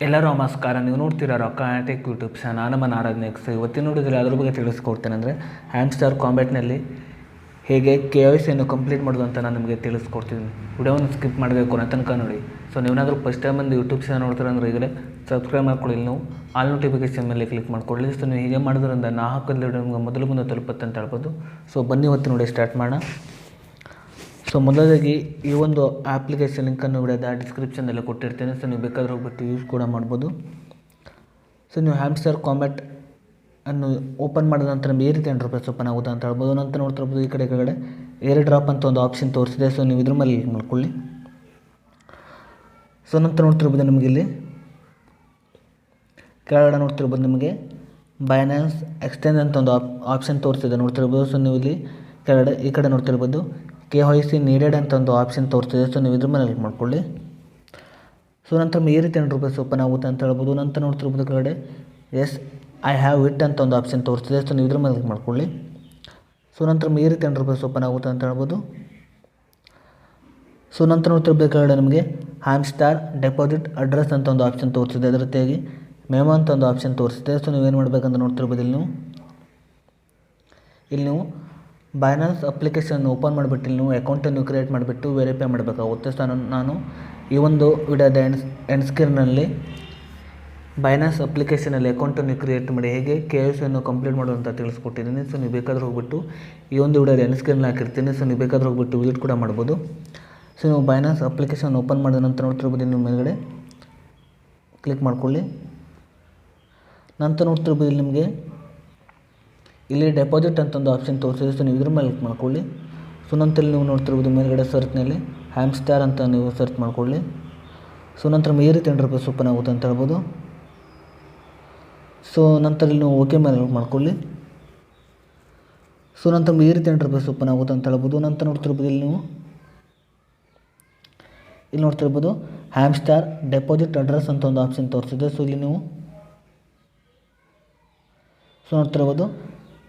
ಎಲ್ಲರೂ ನಮಸ್ಕಾರ. ನೀವು ನೋಡ್ತೀರಾ ರೊಕ್ಕಾಟಿಕ್ ಯೂಟ್ಯೂಬ್ ಚಾನಲ್. ನಾನು ನಮ್ಮ ಆರಾಧನೆಕ್ಸ್. ಇವತ್ತಿನ ನೋಡಿದರೆ ಅದ್ರ ಬಗ್ಗೆ ತಿಳಿಸ್ಕೊಡ್ತೇನೆ. ಅಂದರೆ ಹ್ಯಾಮ್ಸ್ಟರ್ ಕಾಂಬ್ಯಾಟ್ನಲ್ಲಿ ಹೇಗೆ KYC ಅನ್ನು ಕಂಪ್ಲೀಟ್ ಮಾಡೋದು ಅಂತ ನಾನು ನಿಮಗೆ ತಿಳಿಸ್ಕೊಡ್ತೀನಿ. ವಿಡಿಯೋವನ್ನು ಸ್ಕಿಪ್ ಮಾಡಬೇಕು ಅನ್ನೋ ತನಕ ನೋಡಿ. ಸೊ ನೀವೇನಾದರೂ ಫಸ್ಟ್ ಟೈಮ್ ಬಂದು ಯೂಟ್ಯೂಬ್ ಚಾನಲ್ ನೋಡ್ತೀರ ಅಂದರೆ ಈಗಲೇ ಸಬ್ಸ್ಕ್ರೈಬ್ ಮಾಡ್ಕೊಳ್ಳಿ. ನೀವು ಆಲ್ ನೋಟಿಫಿಕೇಷನ್ ಮೇಲೆ ಕ್ಲಿಕ್ ಮಾಡ್ಕೊಳ್ಳಿ. ಸೊ ನೀವು ಹೀಗೆ ಮಾಡೋದ್ರಿಂದ ನಾ ಹಾಕೋದು ನಿಮಗೆ ಮೊದಲು ಮುಂದೆ ತಲುಪುತ್ತೆ ಅಂತ ಹೇಳ್ಬೋದು. ಸೊ ಬನ್ನಿ ಇವತ್ತು ನೋಡಿ ಸ್ಟಾರ್ಟ್ ಮಾಡೋಣ. ಸೊ ಮೊದಲಾಗಿ ಈ ಒಂದು ಅಪ್ಲಿಕೇಶನ್ ಲಿಂಕನ್ನು ವಿಡಿಯೋದ ಡಿಸ್ಕ್ರಿಪ್ಷನ್ನಲ್ಲಿ ಕೊಟ್ಟಿರ್ತೇನೆ. ಸೊ ನೀವು ಬೇಕಾದ್ರೆ ಹೋಗ್ಬಿಟ್ಟು ಯೂಸ್ ಕೂಡ ಮಾಡ್ಬೋದು. ಸೊ ನೀವು ಹ್ಯಾಮ್ಸ್ಟರ್ ಕಾಂಬ್ಯಾಟ್ ಅನ್ನು ಓಪನ್ ಮಾಡಿದ ನಂತರ ನಮಗೆ ಈ ರೀತಿ ಇಂಟರ್ಫೇಸ್ ಓಪನ್ ಆಗುತ್ತೆ ಅಂತ ಹೇಳ್ಬೋದು. ನಂತರ ನೋಡ್ತಿರ್ಬೋದು ಈ ಕೆಳಗಡೆ ಏರ್ ಡ್ರಾಪ್ ಅಂತ ಒಂದು ಆಪ್ಷನ್ ತೋರಿಸಿದೆ. ಸೊ ನೀವು ಇದ್ರ ಮೇಲೆ ಕ್ಲಿಕ್ ಮಾಡ್ಕೊಳ್ಳಿ. ಸೊ ನಂತರ ನೋಡ್ತಿರ್ಬೋದು ನಿಮಗೆ ಇಲ್ಲಿ ಕೆಳಗಡೆ ನೋಡ್ತಿರ್ಬೋದು ನಿಮಗೆ ಬೈನಾನ್ಸ್ ಎಕ್ಸ್ಚೇಂಜ್ ಅಂತ ಒಂದು ಆಪ್ಷನ್ ತೋರಿಸಿದೆ ನೋಡ್ತಿರ್ಬೋದು. ಸೊ ನೀವು ಇಲ್ಲಿ ಕೆಳಗಡೆ ಈ ಕಡೆ ನೋಡ್ತಿರ್ಬೋದು KYC ನೀಡೆಡ್ ಅಂತ ಒಂದು ಆಪ್ಷನ್ ತೋರಿಸ್ತಿದೆ. ಸೊ ನೀವು ಇದ್ರ ಮೇಲೆ ಕ್ಲಿಕ್ ಮಾಡ್ಕೊಳ್ಳಿ. ಸೊ ನಂತರ ಈ ರೀತಿ ಇಂಟರ್ಫೇಸ್ ಓಪನ್ ಆಗುತ್ತೆ ಅಂತ ಹೇಳ್ಬೋದು. ನಂತರ ನೋಡ್ತಿರ್ಬೋದು ಕೆಳಗಡೆ ಎಸ್ ಐ ಹ್ಯಾವ್ ಇಟ್ ಅಂತ ಒಂದು ಆಪ್ಷನ್ ತೋರಿಸ್ತಿದೆ. ಸೊ ನೀವು ಇದ್ರ ಮೇಲೆ ಕ್ಲಿಕ್ ಮಾಡ್ಕೊಳ್ಳಿ. ಸೊ ನಂತರ ಈ ರೀತಿ ಇಂಟರ್ಫೇಸ್ ಓಪನ್ ಆಗುತ್ತೆ ಅಂತ ಹೇಳ್ಬೋದು. ಸೊ ನಂತರ ನೋಡ್ತಿರ್ಬೋದು ಕೆಳಗಡೆ ನಿಮಗೆ ಹ್ಯಾಮ್ಸ್ಟರ್ ಡೆಪಾಸಿಟ್ ಅಡ್ರೆಸ್ ಅಂತ ಒಂದು ಆಪ್ಷನ್ ತೋರಿಸಿದೆ. ಅದೇ ರೀತಿಯಾಗಿ ಮೆಮೋ ಅಂತ ಒಂದು ಆಪ್ಷನ್ ತೋರಿಸಿದೆ. ಸೊ ನೀವೇನು ಮಾಡಬೇಕಂತ ನೋಡ್ತಿರ್ಬೋದು ಇಲ್ಲಿ ನೀವು ಬೈನಾನ್ಸ್ ಅಪ್ಲಿಕೇಶನ್ ಓಪನ್ ಮಾಡಿಬಿಟ್ಟು ಇಲ್ಲಿ ನೀವು ಅಕೌಂಟನ್ನು ಕ್ರಿಯೇಟ್ ಮಾಡಿಬಿಟ್ಟು ವೆರಿಫೈ ಮಾಡಬೇಕಾಗುತ್ತೆ. ಸೊ ನಾನು ಈ ಒಂದು ವಿಡಿಯೋದ ಎಂಡ್ ಸ್ಕ್ರೀನ್ನಲ್ಲಿ ಬೈನಾನ್ಸ್ ಅಪ್ಲಿಕೇಶನಲ್ಲಿ ಅಕೌಂಟನ್ನು ಕ್ರಿಯೇಟ್ ಮಾಡಿ ಹೇಗೆ KYC ಅನ್ನು ಕಂಪ್ಲೀಟ್ ಮಾಡೋದು ಅಂತ ತಿಳಿಸ್ಕೊಟ್ಟಿದ್ದೀನಿ. ಸೊ ನೀವು ಬೇಕಾದ್ರೆ ಹೋಗ್ಬಿಟ್ಟು ಈ ಒಂದು ವಿಡಿಯೋದ ಎಂಡ್ ಸ್ಕ್ರೀನಲ್ಲಿ ಹಾಕಿರ್ತೀನಿ. ಸೊ ನೀವು ಬೇಕಾದ್ರೆ ಹೋಗ್ಬಿಟ್ಟು ವಿಸಿಟ್ ಕೂಡ ಮಾಡ್ಬೋದು. ಸೊ ನೀವು ಬೈನಾನ್ಸ್ ಅಪ್ಲಿಕೇಶನ್ ಓಪನ್ ಮಾಡಿದ ನಂತರ ನೋಡ್ತಿರ್ಬೋದು ನಿಮ್ಮ ಮೇಲ್ಗಡೆ ಕ್ಲಿಕ್ ಮಾಡ್ಕೊಳ್ಳಿ. ನಂತರ ನೋಡ್ತಿರ್ಬೋದು ಇಲ್ಲಿ ನಿಮಗೆ ಇಲ್ಲಿ ಡೆಪಾಸಿಟ್ ಅಂತ ಒಂದು ಆಪ್ಷನ್ ತೋರಿಸಿದೆ. ಸೊ ನೀವು ಇದ್ರ ಮೇಲೆ ಕ್ಲಿಕ್ ಮಾಡ್ಕೊಳ್ಳಿ. ಸೊ ನಂತರ ನೀವು ನೋಡ್ತಿರ್ಬೋದು ಮೇಲ್ಗಡೆ ಸರ್ಚ್ನಲ್ಲಿ ಹ್ಯಾಮ್ಸ್ಟರ್ ಅಂತ ನೀವು ಸರ್ಚ್ ಮಾಡ್ಕೊಳ್ಳಿ. ಸೊ ನಂತರ ಈ ರೀತಿ ಇಂಟರ್ಫೇಸ್ ಓಪನ್ ಆಗುತ್ತೆ ಅಂತ ಹೇಳ್ಬೋದು. ಸೊ ನಂತರ ಇಲ್ಲಿ ನೀವು ಓಕೆ ಮೇಲೆ ಕ್ಲಿಕ್ ಮಾಡ್ಕೊಳ್ಳಿ. ಸೊ ನಂತರ ಈ ರೀತಿ ಇಂಟರ್ಫೇಸ್ ಓಪನ್ ಆಗುತ್ತೆ ಅಂತ ಹೇಳ್ಬೋದು. ನಂತರ ನೋಡ್ತಿರ್ಬೋದು ಇಲ್ಲಿ ನೋಡ್ತಿರ್ಬೋದು ಹ್ಯಾಮ್ಸ್ಟರ್ ಡೆಪಾಸಿಟ್ ಅಡ್ರೆಸ್ ಅಂತ ಒಂದು ಆಪ್ಷನ್ ತೋರಿಸಿದೆ. ಸೊ ಇಲ್ಲಿ ನೀವು ಸೊ ನೋಡ್ತಿರ್ಬೋದು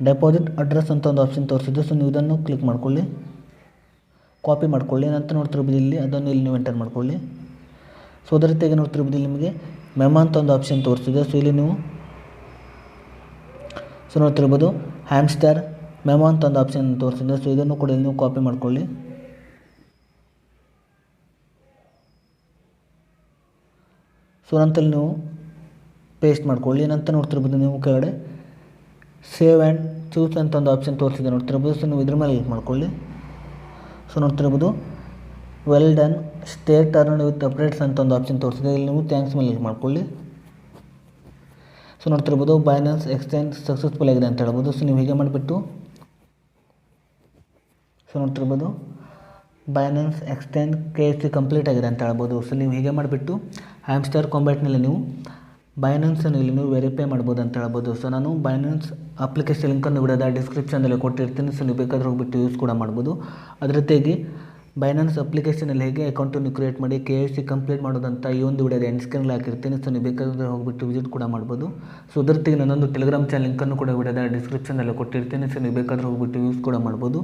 ಡೆಪಾಸಿಟ್ ಅಡ್ರೆಸ್ ಅಂತ ಒಂದು ಆಪ್ಷನ್ ತೋರಿಸಿದೆ. ಸೊ ನೀವು ಇದನ್ನು ಕ್ಲಿಕ್ ಮಾಡ್ಕೊಳ್ಳಿ, ಕಾಪಿ ಮಾಡ್ಕೊಳ್ಳಿ. ನಂತರ ನೋಡ್ತಿರ್ಬೋದು ಇಲ್ಲಿ ಅದನ್ನು ಇಲ್ಲಿ ನೀವು ಎಂಟರ್ ಮಾಡ್ಕೊಳ್ಳಿ. ಸೊ ಅದೇ ರೀತಿಯಾಗಿ ನೋಡ್ತಿರ್ಬೋದು ಇಲ್ಲಿ ನಿಮಗೆ ಮೆಮೋ ಅಂತ ಒಂದು ಆಪ್ಷನ್ ತೋರಿಸಿದೆ. ಸೊ ಇಲ್ಲಿ ನೀವು ಸೊ ನೋಡ್ತಿರ್ಬೋದು ಹ್ಯಾಮ್ಸ್ಟರ್ ಮೆಮೋ ಅಂತ ಒಂದು ಆಪ್ಷನ್ ತೋರಿಸಿದೆ. ಸೊ ಇದನ್ನು ಕೂಡ ಇಲ್ಲಿ ನೀವು ಕಾಪಿ ಮಾಡ್ಕೊಳ್ಳಿ. ಸೊ ನಂತರ ನೀವು ಪೇಸ್ಟ್ ಮಾಡ್ಕೊಳ್ಳಿ. ನಂತರ ನೋಡ್ತಿರ್ಬೋದು ನೀವು ಕೆಳಗಡೆ ಸೇವ್ ಆ್ಯಂಡ್ ಚೂಸ್ ಅಂತ ಒಂದು ಆಪ್ಷನ್ ತೋರಿಸಿದೆ ನೋಡ್ತಿರ್ಬೋದು. ಸೊ ನೀವು ಇದ್ರ ಮೇಲೆ ಕ್ಲಿಕ್ ಮಾಡ್ಕೊಳ್ಳಿ. ಸೊ ನೋಡ್ತಿರ್ಬೋದು well done stay turn with updates ಅಂತ ಒಂದು ಆಪ್ಷನ್ ತೋರಿಸಿದೆ. ಇಲ್ಲಿ ನೀವು ಥ್ಯಾಂಕ್ಸ್ ಮೇಲೆ ಕ್ಲಿಕ್ ಮಾಡ್ಕೊಳ್ಳಿ. ಸೊ ನೋಡ್ತಿರ್ಬೋದು ಬೈನಾನ್ಸ್ ಎಕ್ಸ್ಚೇಂಜ್ ಸಕ್ಸಸ್ಫುಲ್ ಆಗಿದೆ ಅಂತ ಹೇಳ್ಬೋದು. ಸೊ ನೀವು ಹೀಗೆ ಮಾಡಿಬಿಟ್ಟು ಸೊ ನೋಡ್ತಿರ್ಬೋದು ಬೈನಾನ್ಸ್ ಎಕ್ಸ್ಚೇಂಜ್ KYC ಕಂಪ್ಲೀಟ್ ಆಗಿದೆ ಅಂತ ಹೇಳ್ಬೋದು. ಸೊ ನೀವು ಹೀಗೆ ಮಾಡಿಬಿಟ್ಟು ಹ್ಯಾಮ್ಸ್ಟರ್ ಕಾಂಬ್ಯಾಟ್ನಲ್ಲಿ ನೀವು ಬೈನಾನ್ಸನ್ನು ಇಲ್ಲಿ ನೀವು ವೆರಿಫೈ ಮಾಡ್ಬೋದು ಅಂತ ಹೇಳ್ಬೋದು. ಸೊ ನಾನು ಬೈನಾನ್ಸ್ ಅಪ್ಲಿಕೇಶನ್ ಲಿಂಕನ್ನು ವಿಡಿಯೋದ ಡಿಸ್ಕ್ರಿಪ್ಷನ್ನಲ್ಲಿ ಕೊಟ್ಟಿರ್ತೀನಿ. ಸೊ ನೀವು ಬೇಕಾದ್ರೆ ಹೋಗ್ಬಿಟ್ಟು ಯೂಸ್ ಕೂಡ ಮಾಡ್ಬೋದು. ಅದೇ ರೀತಿಯಾಗಿ ಬೈನಾನ್ಸ್ ಅಪ್ಲಿಕೇಶನಲ್ಲಿ ಹೇಗೆ ಅಕೌಂಟನ್ನು ಕ್ರಿಯೇಟ್ ಮಾಡಿ KYC ಕಂಪ್ಲೀಟ್ ಮಾಡೋದಂತ ಈ ಒಂದು ವಿಡಿಯೋದ ಎಂಡ್ ಸ್ಕ್ರೀನಲ್ಲಿ ಹಾಕಿರ್ತೀನಿ. ಸೊ ನೀವು ಬೇಕಾದ್ರೆ ಹೋಗ್ಬಿಟ್ಟು ವಿಸಿಟ್ ಕೂಡ ಮಾಡ್ಬೋದು. ಸೊ ಅದೇ ರೀತಿ ನನ್ನೊಂದು ಟೆಲಿಗ್ರಾಮ್ ಚಾನಲ್ ಲಿಂಕನ್ನು ಕೂಡ ವಿಡಿಯೋದ ಡಿಸ್ಕ್ರಿಪ್ಷನ್ನಲ್ಲಿ ಕೊಟ್ಟಿರ್ತೀನಿ. ಸೊ ನೀವು ಬೇಕಾದ್ರೆ ಹೋಗ್ಬಿಟ್ಟು ಯೂಸ್ ಕೂಡ ಮಾಡ್ಬೋದು.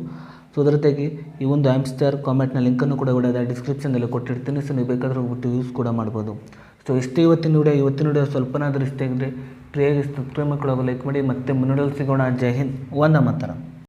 ಸೊ ಅದೇ ರೀತಿಯಾಗಿ ಈ ಒಂದು ಹ್ಯಾಮ್ಸ್ಟರ್ ಕಾಂಬ್ಯಾಟ್ನ ಲಿಂಕನ್ನು ಕೂಡ ವಿಡಿಯೋದ ಡಿಸ್ಕ್ರಿಪ್ಷನ್ನಲ್ಲಿ ಕೊಟ್ಟಿರ್ತೀನಿ. ಸೊ ನೀವು ಬೇಕಾದ್ರೆ ಹೋಗ್ಬಿಟ್ಟು ಯೂಸ್ ಕೂಡ ಮಾಡ್ಬೋದು. ಸೊ ಇಷ್ಟೇ ಇವತ್ತಿನ ವಿಡಿಯೋ ಸ್ವಲ್ಪನಾದರೂ ಇಷ್ಟ ಆಗಿದ್ರೆ ಪ್ರಿಯಾಗಿ ಸಬ್ಸ್ಕ್ರೈಬ್ ಮಾಡ್ಕೊಳ್ಳೋದು, ಲೈಕ್ ಮಾಡಿ. ಮತ್ತೆ ಮುಂದೆ ಸಿಗೋಣ. ಜೈ ಹಿಂದ್, ವಂದೇ ಮಾತರಂ.